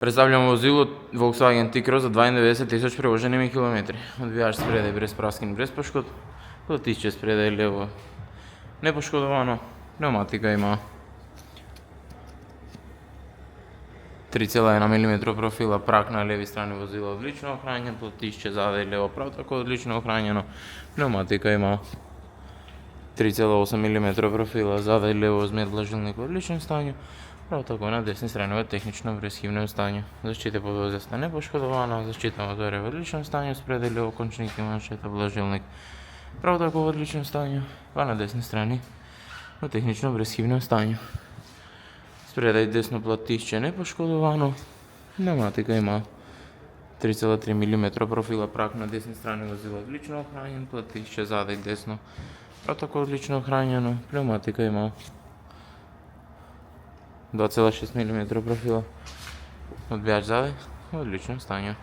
Представljamo возило Volkswagen T-Cross за 92.000 превожени километри. Одбивач спредај без праскин, без пошкод. Платишче спредај лево непошкодовано. Пневматика има 3,1 мм профила, прак на леви страни возила одлично охранjen, платишче заде и лево право тако одлично охранjeno. Пневматика има 3,8 мм профила, заде и лево змет влажилник во одлично станје. Право тако на десни страни во технично врескивно станје. Заштита подвозеста непошкодована, заштита мотор во одлично станје, спредај лево кончник и маншета влажилник. Право тако во одлично станје, па на десни страни во технично врескивно станје. Спредај десно платишче непошкодовано. Пневматика има 3,3 мм профила, прак на десни страни возила одлично охранjen, платишче заде и десно право тако одлично охранjeno. Пневматика има 2,6 мм профила, одбивач заде во одлично станје.